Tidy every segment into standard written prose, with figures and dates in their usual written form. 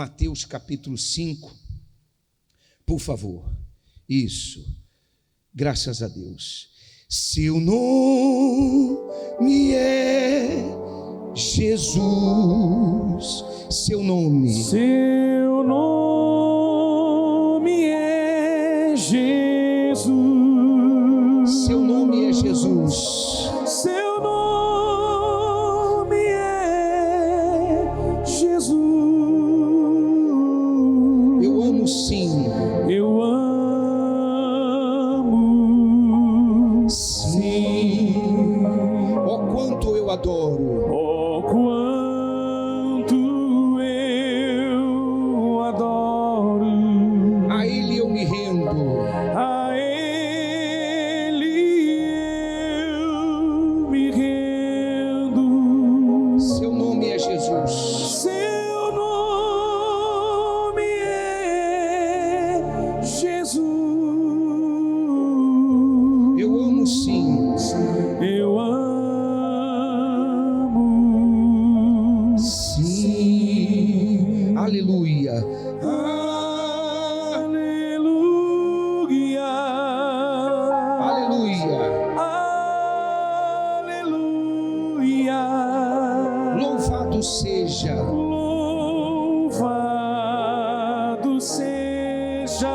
Mateus capítulo 5, por favor. Isso, graças a Deus. Seu nome é Jesus, seu nome é Jesus, seu nome é Jesus, seu nome é Jesus. Eu amo sim, Eu amo sim. ó quanto eu adoro, Oh, quanto eu adoro, a Ele eu me rendo, a Ele eu me rendo. seu nome é Jesus, Seu nome é Jesus. eu amo sim, Eu amo sim, aleluia, Aleluia. aleluia, Aleluia. louvado seja, Louvado seja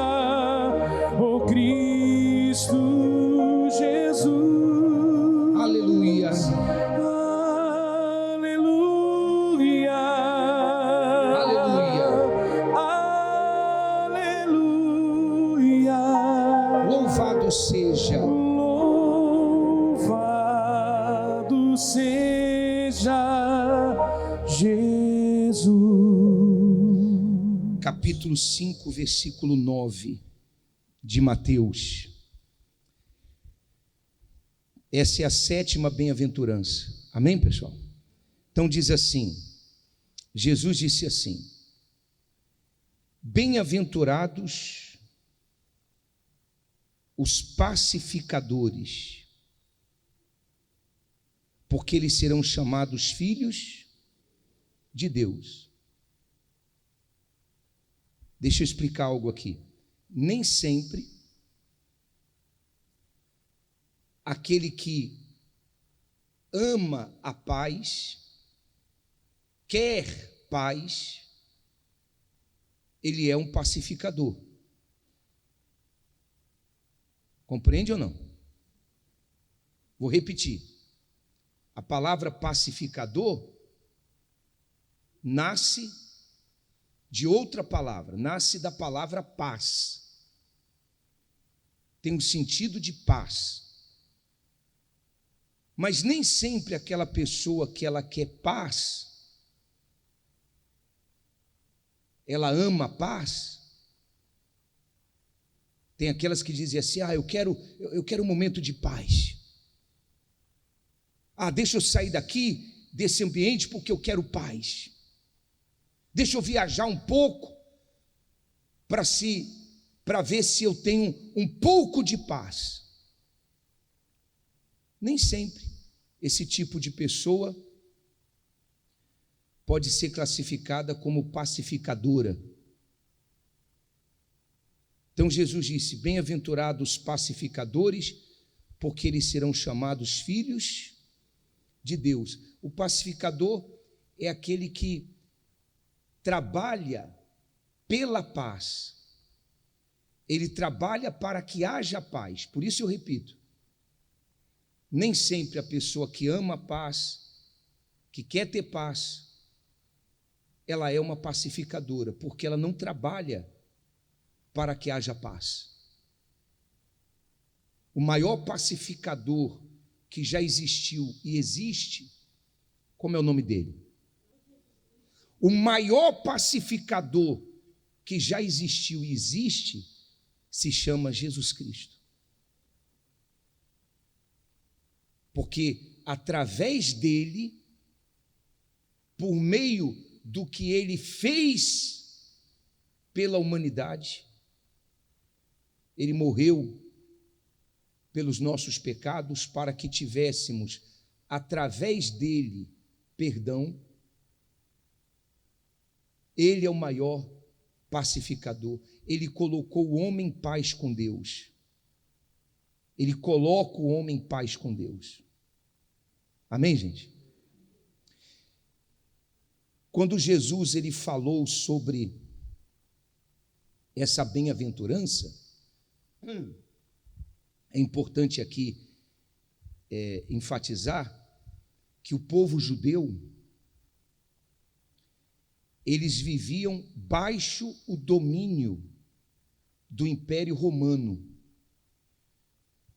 o Cristo Jesus. aleluia, Aleluia. aleluia, Aleluia. louvado seja, Louvado seja Jesus. capítulo 5, versículo 9 de Mateus. Essa é a 7ª bem-aventurança. Amém, pessoal? Então diz assim, Jesus disse assim: bem-aventurados os pacificadores, porque eles serão chamados filhos de Deus. Deixa eu explicar algo aqui. Nem sempre aquele que ama a paz, quer paz, ele é um pacificador. Compreende ou não? Vou repetir. A palavra pacificador nasce de outra palavra, nasce da palavra paz. Tem um sentido de paz. Mas nem sempre aquela pessoa que ela quer paz, ela ama a paz. Tem aquelas que dizem assim: eu quero um momento de paz. Deixa eu sair daqui, desse ambiente, porque eu quero paz. Deixa eu viajar um pouco para ver se eu tenho um pouco de paz. Nem sempre esse tipo de pessoa pode ser classificada como pacificadora. Então Jesus disse: bem-aventurados os pacificadores, porque eles serão chamados filhos de Deus. O pacificador é aquele que trabalha pela paz. Ele trabalha para que haja paz. Por isso eu repito, nem sempre a pessoa que ama a paz, que quer ter paz, ela é uma pacificadora, porque ela não trabalha para que haja paz. O maior pacificador que já existiu e existe, como é o nome dele? O maior pacificador que já existiu e existe se chama Jesus Cristo. Porque através dele, por meio do que ele fez pela humanidade, ele morreu pelos nossos pecados para que tivéssemos, através dele, perdão. Ele é o maior pacificador. Ele colocou o homem em paz com Deus. Ele coloca o homem em paz com Deus. Amém, gente? Quando Jesus ele falou sobre essa bem-aventurança, é importante aqui enfatizar que o povo judeu, eles viviam baixo o domínio do Império Romano.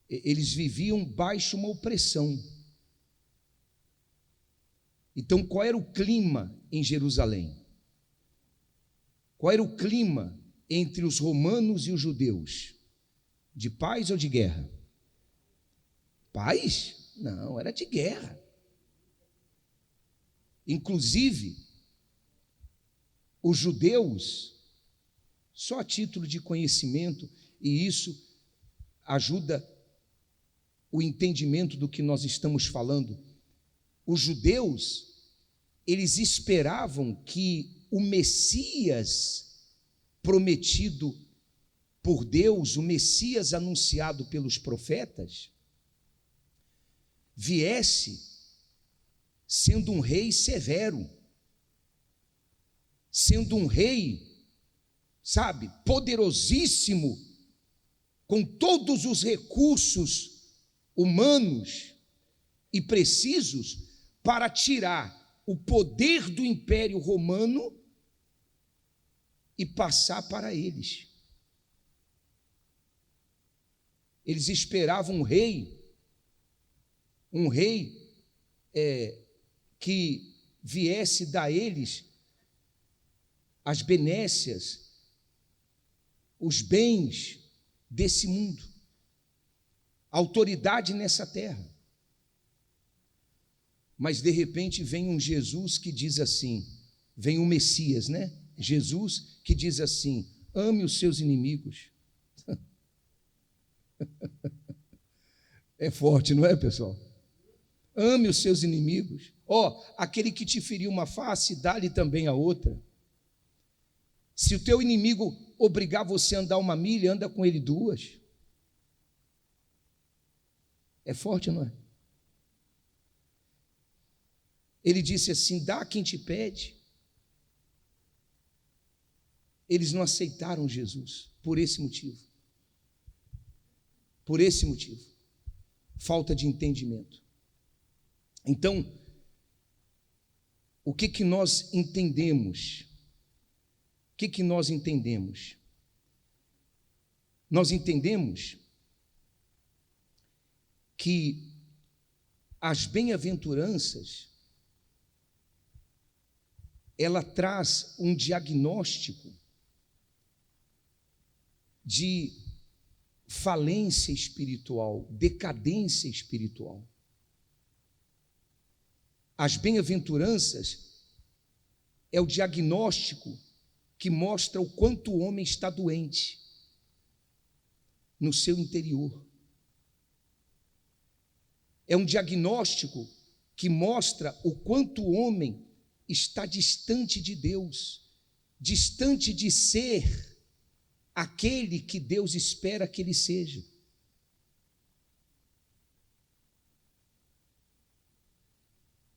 Eles viviam baixo uma opressão. Então, qual era o clima em Jerusalém? Qual era o clima entre os romanos e os judeus? De paz ou de guerra? Paz? Não, era de guerra. Inclusive, os judeus, só a título de conhecimento, e isso ajuda o entendimento do que nós estamos falando, os judeus, eles esperavam que o Messias prometido por Deus, o Messias anunciado pelos profetas, viesse sendo um rei severo, sendo um rei, sabe, poderosíssimo, com todos os recursos humanos e precisos para tirar o poder do Império Romano e passar para eles. Eles esperavam um rei que viesse dar a eles as benécias, os bens desse mundo, a autoridade nessa terra. Mas de repente vem um Jesus que diz assim, vem um Messias, né? Jesus que diz assim: ame os seus inimigos. É forte, não é, pessoal? Ame os seus inimigos. Aquele que te feriu uma face, dá-lhe também a outra. Se o teu inimigo obrigar você a andar 1 milha, anda com ele 2. É forte, não é? Ele disse assim: dá a quem te pede. Eles não aceitaram Jesus por esse motivo. Por esse motivo. Falta de entendimento. Então, o que nós entendemos? O que nós entendemos? Nós entendemos que as bem-aventuranças, ela traz um diagnóstico de falência espiritual, decadência espiritual. As bem-aventuranças é o diagnóstico que mostra o quanto o homem está doente no seu interior. É um diagnóstico que mostra o quanto o homem está distante de Deus, distante de ser aquele que Deus espera que ele seja.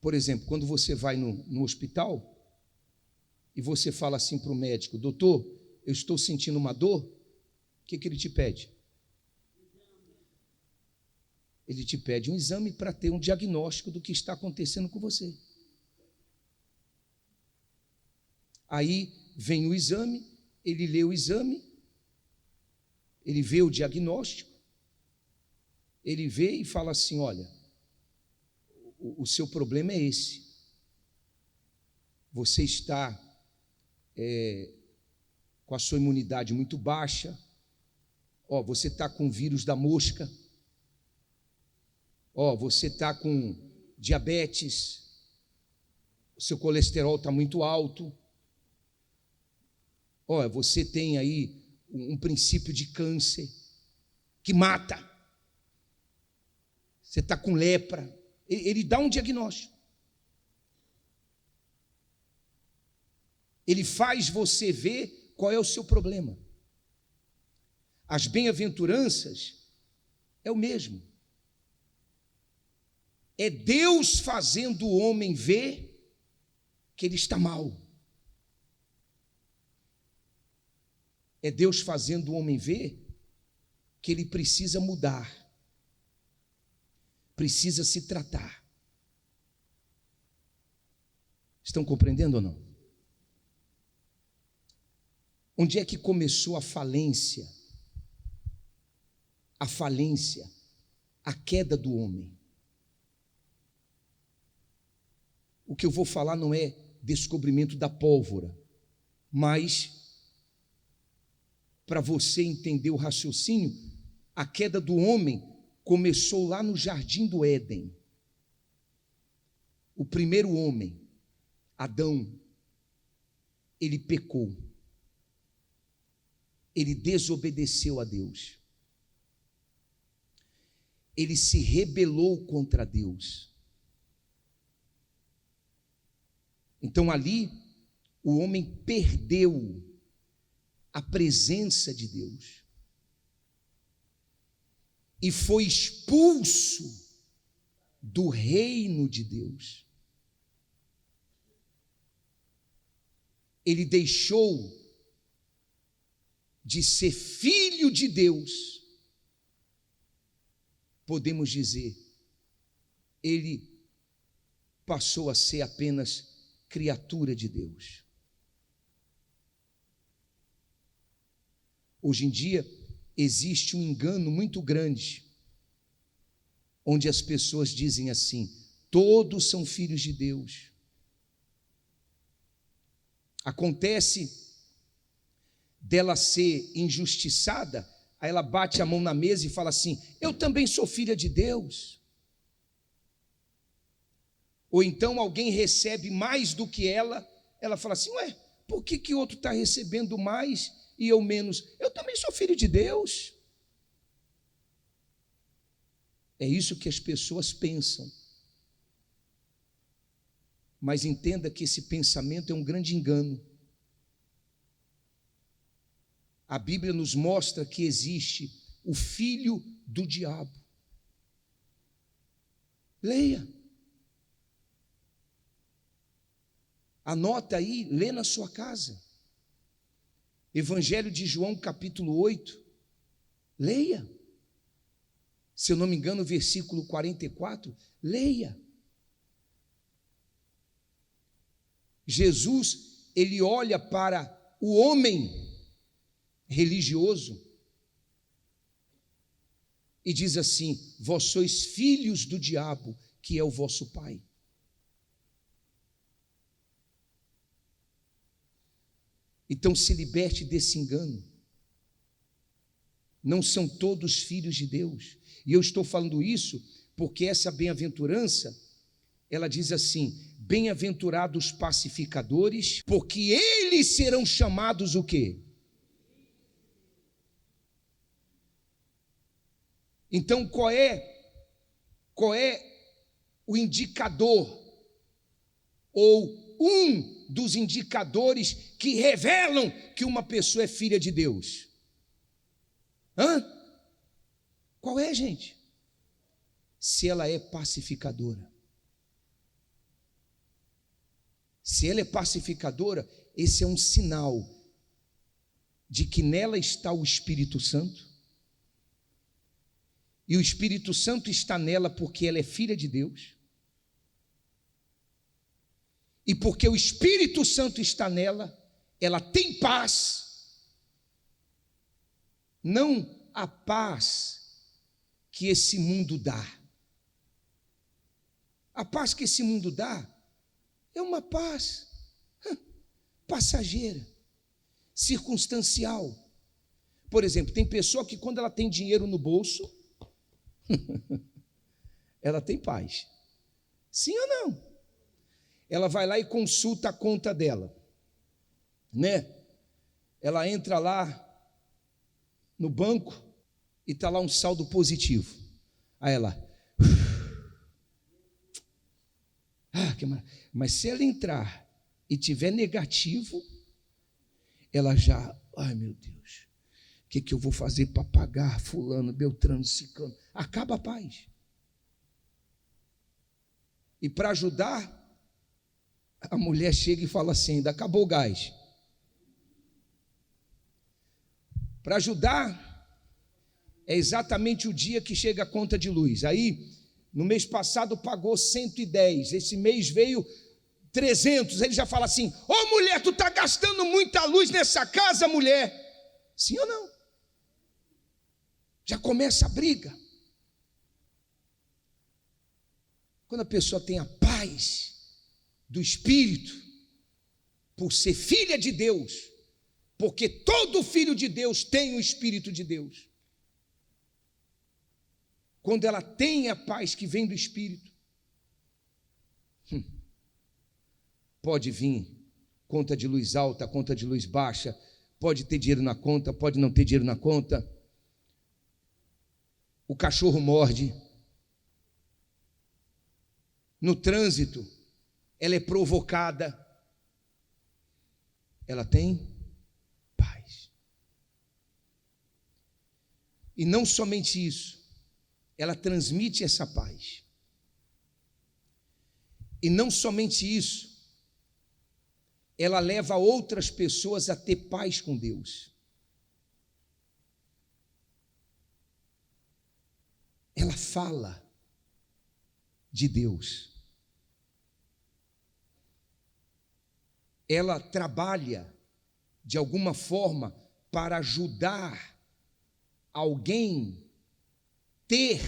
Por exemplo, quando você vai no hospital e você fala assim para o médico: doutor, eu estou sentindo uma dor, o que ele te pede? Ele te pede um exame para ter um diagnóstico do que está acontecendo com você. Aí vem o exame, ele lê o exame, ele vê o diagnóstico, ele vê e fala assim: olha, o seu problema é esse. Você está com a sua imunidade muito baixa, você está com o vírus da mosca, você está com diabetes, o seu colesterol está muito alto, você tem aí um princípio de câncer que mata, você está com lepra. Ele dá um diagnóstico. ele faz você ver qual é o seu problema. As bem-aventuranças é o mesmo. É Deus fazendo o homem ver que ele está mal. É Deus fazendo o homem ver que ele precisa mudar, precisa se tratar. Estão compreendendo ou não? Onde é que começou a falência? A falência, a queda do homem. O que eu vou falar não é descobrimento da pólvora, mas para você entender o raciocínio, a queda do homem começou lá no jardim do Éden. O primeiro homem, Adão, ele pecou. Ele desobedeceu a Deus. Ele se rebelou contra Deus. Então ali, o homem perdeu a presença de Deus e foi expulso do reino de Deus. Ele deixou de ser filho de Deus. Podemos dizer, ele passou a ser apenas criatura de Deus. Hoje em dia, existe um engano muito grande, onde as pessoas dizem assim: todos são filhos de Deus. Acontece dela ser injustiçada, aí ela bate a mão na mesa e fala assim: eu também sou filha de Deus. Ou então alguém recebe mais do que ela fala assim: ué, por que outro está recebendo mais e eu menos? Eu também sou filho de Deus. É isso que as pessoas pensam. Mas entenda que esse pensamento é um grande engano. A Bíblia nos mostra que existe o filho do diabo. Leia. Anota aí, lê na sua casa. Evangelho de João, capítulo 8. Leia. Se eu não me engano, versículo 44. Leia. Jesus, ele olha para o homem religioso e diz assim: vós sois filhos do diabo, que é o vosso pai. Então se liberte desse engano. Não são todos filhos de Deus. E eu estou falando isso porque essa bem-aventurança, ela diz assim: bem-aventurados pacificadores, porque eles serão chamados o quê? Então qual é o indicador, ou um dos indicadores que revelam que uma pessoa é filha de Deus? Qual é, gente? Se ela é pacificadora. Se ela é pacificadora, esse é um sinal de que nela está o Espírito Santo. E o Espírito Santo está nela porque ela é filha de Deus. E porque o Espírito Santo está nela, ela tem paz. Não a paz que esse mundo dá. A paz que esse mundo dá é uma paz passageira, circunstancial. Por exemplo, tem pessoa que quando ela tem dinheiro no bolso, ela tem paz. Sim ou não? Ela vai lá e consulta a conta dela, né? Ela entra lá no banco e está lá um saldo positivo. Aí ela, que maravilha. Mas se ela entrar e tiver negativo, ela já, ai meu Deus, o que eu vou fazer para pagar fulano, beltrano, ciclano? Acaba a paz. E para ajudar, a mulher chega e fala assim, ainda acabou o gás. Para ajudar, é exatamente o dia que chega a conta de luz. Aí, no mês passado pagou 110, esse mês veio 300, ele já fala assim, ô mulher, tu está gastando muita luz nessa casa, mulher? Sim ou não? Já começa a briga. Quando a pessoa tem a paz do Espírito, por ser filha de Deus, porque todo filho de Deus tem o Espírito de Deus. Quando ela tem a paz que vem do Espírito, pode vir conta de luz alta, conta de luz baixa, pode ter dinheiro na conta, pode não ter dinheiro na conta, o cachorro morde, no trânsito, ela é provocada, ela tem paz. E não somente isso, ela transmite essa paz. E não somente isso, ela leva outras pessoas a ter paz com Deus. Ela fala de Deus. Ela trabalha de alguma forma para ajudar alguém ter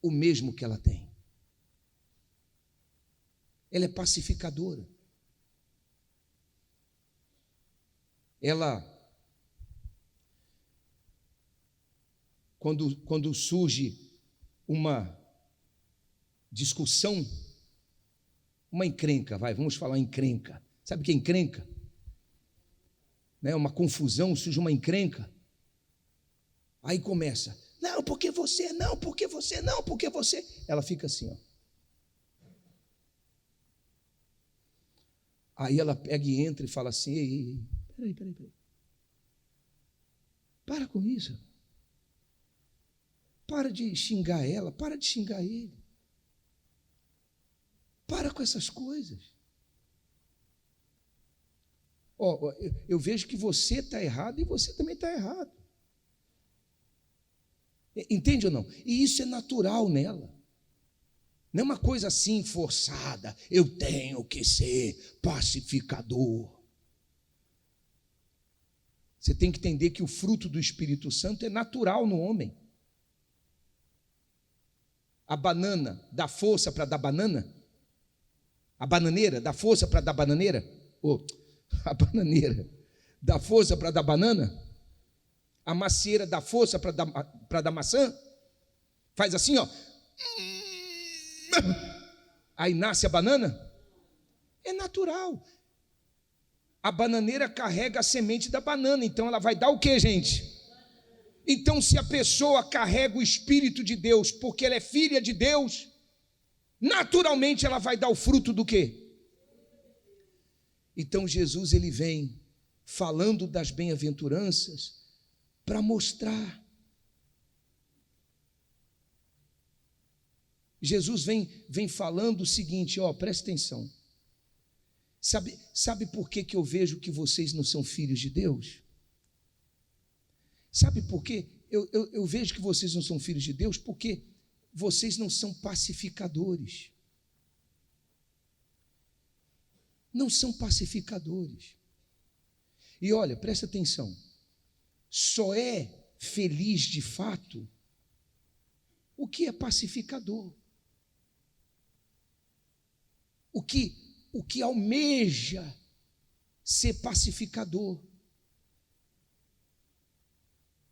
o mesmo que ela tem. Ela é pacificadora. Ela, quando surge uma discussão, uma encrenca, vamos falar encrenca. Sabe o que é encrenca? Né? Uma confusão, surge uma encrenca. Aí começa, não, porque você, não, porque você, não, porque você. Ela fica assim, ó. Aí ela pega e entra e fala assim, ei, peraí. Para com isso. Para de xingar ela, para de xingar ele. Para com essas coisas. Eu vejo que você está errado e você também está errado. Entende ou não? E isso é natural nela. Não é uma coisa assim forçada. Eu tenho que ser pacificador. Você tem que entender que o fruto do Espírito Santo é natural no homem. A banana dá força para dar banana? A bananeira dá força para dar bananeira? A bananeira dá força para dar banana? A macieira dá força para dar maçã? Faz assim, ó. Aí nasce a banana? É natural. A bananeira carrega a semente da banana, então ela vai dar o que, gente? Então, se a pessoa carrega o Espírito de Deus, porque ela é filha de Deus, naturalmente ela vai dar o fruto do quê? Então Jesus, ele vem falando das bem-aventuranças para mostrar. Jesus vem falando o seguinte, presta atenção. Sabe por que eu vejo que vocês não são filhos de Deus? Sabe por quê? Eu vejo que vocês não são filhos de Deus porque vocês não são pacificadores. Não são pacificadores. E olha, presta atenção. Só é feliz de fato o que é pacificador. O que almeja ser pacificador.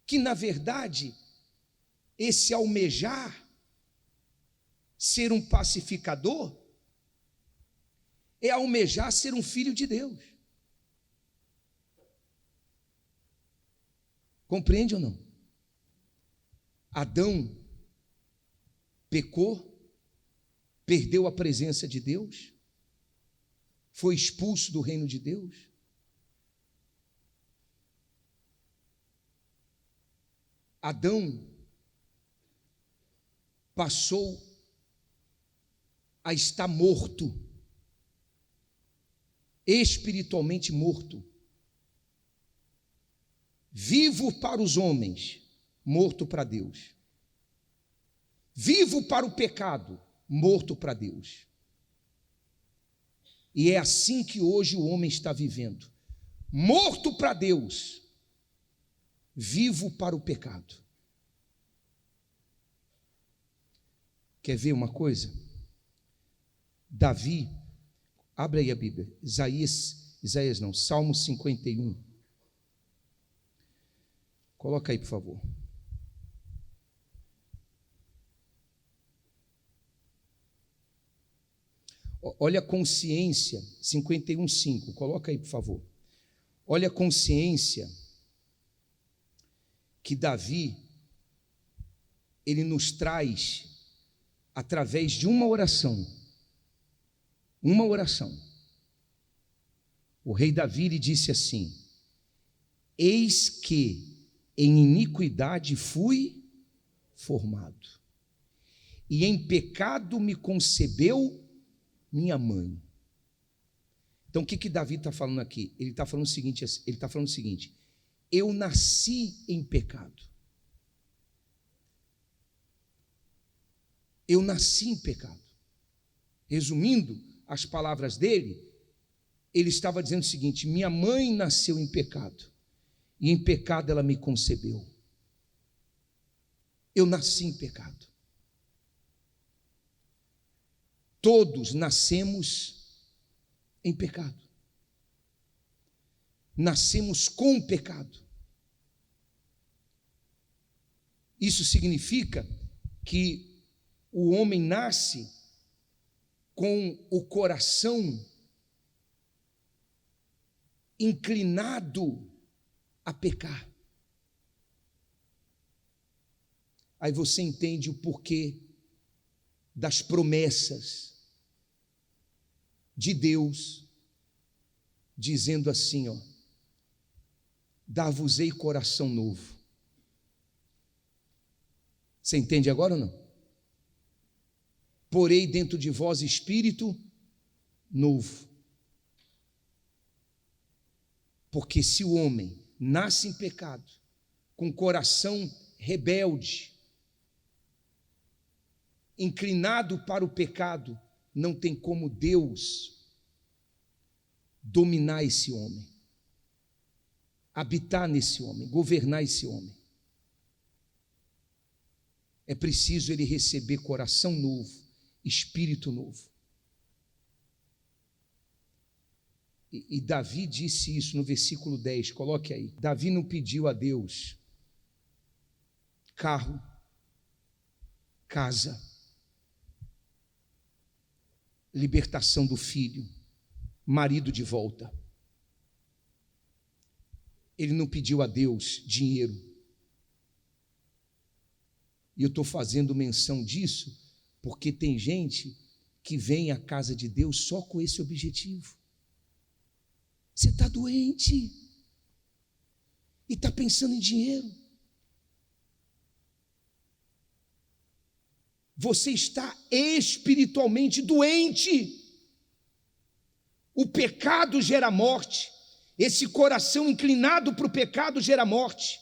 Que, na verdade, esse almejar ser um pacificador é almejar ser um filho de Deus. Compreende ou não? Adão pecou, perdeu a presença de Deus, foi expulso do reino de Deus? Adão passou a estar morto, espiritualmente morto, vivo para os homens, morto para Deus, vivo para o pecado, morto para Deus. E é assim que hoje o homem está vivendo, morto para Deus, vivo para o pecado. Quer ver uma coisa? Davi, abre aí a Bíblia, Isaías não, Salmo 51. Coloca aí, por favor. Olha a consciência, 51:5, coloca aí, por favor. Olha a consciência que Davi, ele nos traz através de uma oração. Uma oração. O rei Davi lhe disse assim: eis que em iniquidade fui formado, e em pecado me concebeu minha mãe. Então o que Davi está falando aqui? Ele está falando o seguinte: eu nasci em pecado. Eu nasci em pecado. Resumindo as palavras dele, ele estava dizendo o seguinte: minha mãe nasceu em pecado, e em pecado ela me concebeu. Eu nasci em pecado. Todos nascemos em pecado. Nascemos com o pecado. Isso significa que o homem nasce com o coração inclinado a pecar. Aí você entende o porquê das promessas de Deus, dizendo assim, ó: dar-vos-ei coração novo. Você entende agora ou não? Porei dentro de vós espírito novo. Porque se o homem nasce em pecado, com coração rebelde, inclinado para o pecado, não tem como Deus dominar esse homem, habitar nesse homem, governar esse homem. É preciso ele receber coração novo, espírito novo. E Davi disse isso no versículo 10, coloque aí. Davi não pediu a Deus carro, casa, libertação do filho, marido de volta. Ele não pediu a Deus dinheiro. E eu estou fazendo menção disso porque tem gente que vem à casa de Deus só com esse objetivo. Você está doente e está pensando em dinheiro. Você está espiritualmente doente. O pecado gera morte. Esse coração inclinado para o pecado gera morte.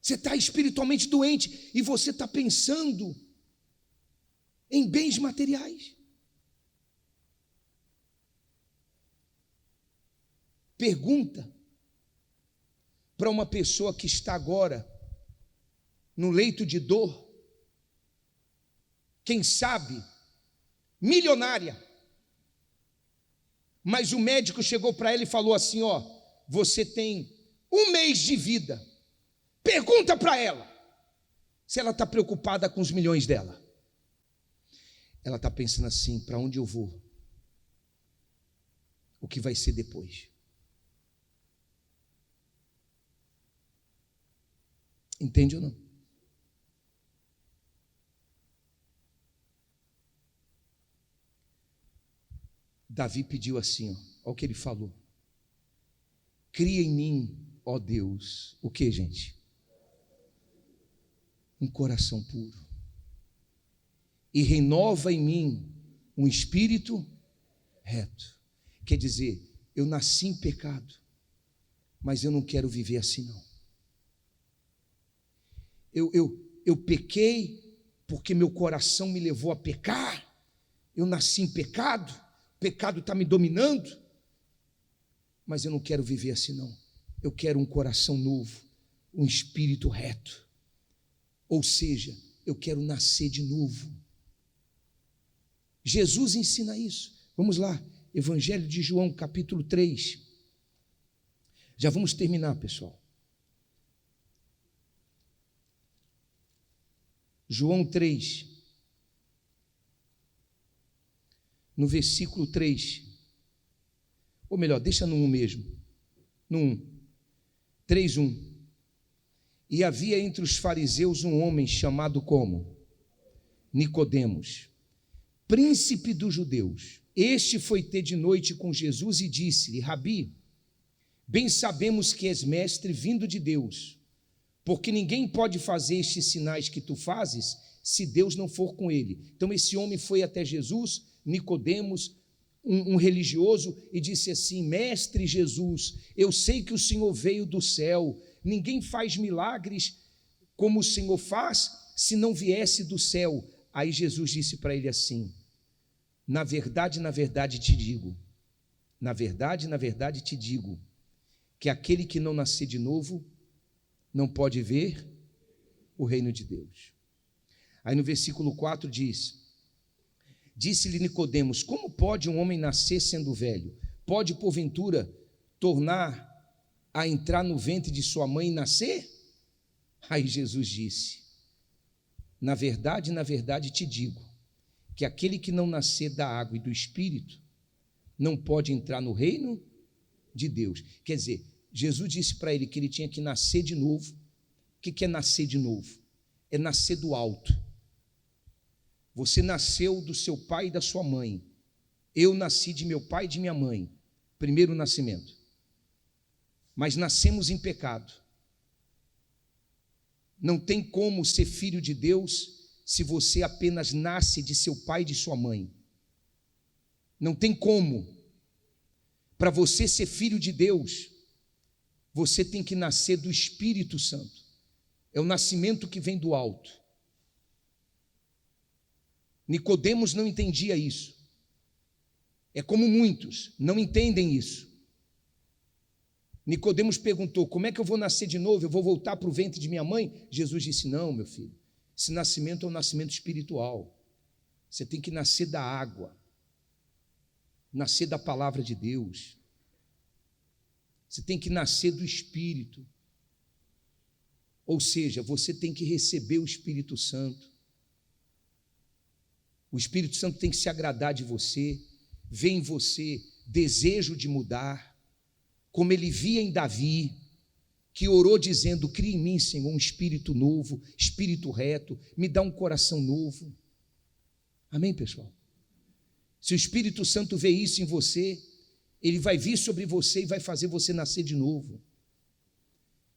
Você está espiritualmente doente e você está pensando em bens materiais. Pergunta para uma pessoa que está agora no leito de dor, quem sabe milionária, mas o médico chegou para ela e falou assim: ó, você tem 1 mês de vida. Pergunta para ela se ela está preocupada com os milhões dela. Ela está pensando assim: para onde eu vou? O que vai ser depois? Entende ou não? Davi pediu assim, olha o que ele falou: cria em mim, ó Deus, o que, gente? Um coração puro, e renova em mim um espírito reto. Quer dizer, eu nasci em pecado, mas eu não quero viver assim não. Eu pequei porque meu coração me levou a pecar. Eu nasci em pecado, o pecado está me dominando, mas eu não quero viver assim não. Eu quero um coração novo, um espírito reto. Ou seja, eu quero nascer de novo. Jesus ensina isso. Vamos lá, Evangelho de João, capítulo 3. Já vamos terminar, pessoal. João 3, no versículo 3, ou melhor, deixa no 1 mesmo, no 1, 3:1. E havia entre os fariseus um homem chamado como? Nicodemos, príncipe dos judeus. Este foi ter de noite com Jesus e disse-lhe: Rabi, bem sabemos que és mestre vindo de Deus, porque ninguém pode fazer estes sinais que tu fazes se Deus não for com ele. Então esse homem foi até Jesus, Nicodemos, um religioso, e disse assim: mestre Jesus, eu sei que o Senhor veio do céu, ninguém faz milagres como o Senhor faz se não viesse do céu. Aí Jesus disse para ele assim: na verdade te digo, na verdade te digo, que aquele que não nascer de novo não pode ver o reino de Deus. Aí no versículo 4 diz: disse-lhe Nicodemos: como pode um homem nascer sendo velho? Pode porventura tornar a entrar no ventre de sua mãe e nascer? Aí Jesus disse: na verdade te digo, que aquele que não nascer da água e do Espírito não pode entrar no reino de Deus. Quer dizer, Jesus disse para ele que ele tinha que nascer de novo. O que é nascer de novo? É nascer do alto. Você nasceu do seu pai e da sua mãe. Eu nasci de meu pai e de minha mãe. Primeiro nascimento. Mas nascemos em pecado. Não tem como ser filho de Deus se você apenas nasce de seu pai e de sua mãe. Não tem como. Para você ser filho de Deus, você tem que nascer do Espírito Santo. É o nascimento que vem do alto. Nicodemos não entendia isso. É como muitos não entendem isso. Nicodemos perguntou: como é que eu vou nascer de novo? Eu vou voltar para o ventre de minha mãe? Jesus disse: não, meu filho, esse nascimento é um nascimento espiritual. Você tem que nascer da água, nascer da palavra de Deus. Você tem que nascer do Espírito. Ou seja, você tem que receber o Espírito Santo. O Espírito Santo tem que se agradar de você, ver em você desejo de mudar, como ele via em Davi, que orou dizendo: cria em mim, Senhor, um espírito novo, espírito reto, me dá um coração novo. Amém, pessoal? Se o Espírito Santo vê isso em você, ele vai vir sobre você e vai fazer você nascer de novo.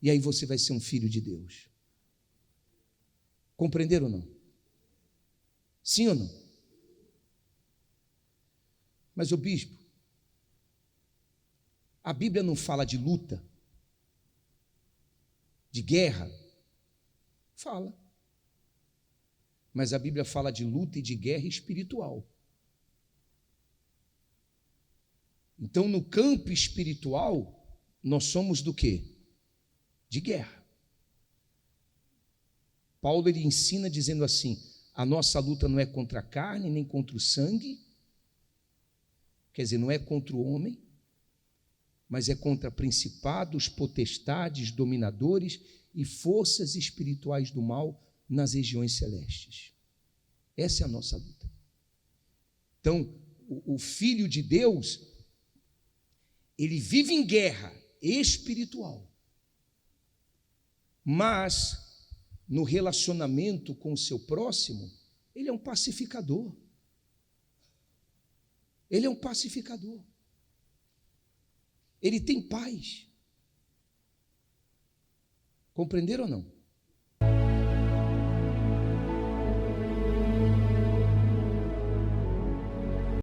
E aí você vai ser um filho de Deus. Compreenderam ou não? Sim ou não? Mas o bispo, a Bíblia não fala de luta, de guerra? Fala. Mas a Bíblia fala de luta e de guerra espiritual. Então, no campo espiritual, nós somos do quê? De guerra. Paulo ele ensina dizendo assim: a nossa luta não é contra a carne, nem contra o sangue, quer dizer, não é contra o homem, mas é contra principados, potestades, dominadores e forças espirituais do mal nas regiões celestes. Essa é a nossa luta. Então, o Filho de Deus, ele vive em guerra espiritual, mas no relacionamento com o seu próximo, ele é um pacificador. Ele é um pacificador. Ele tem paz. Compreenderam ou não?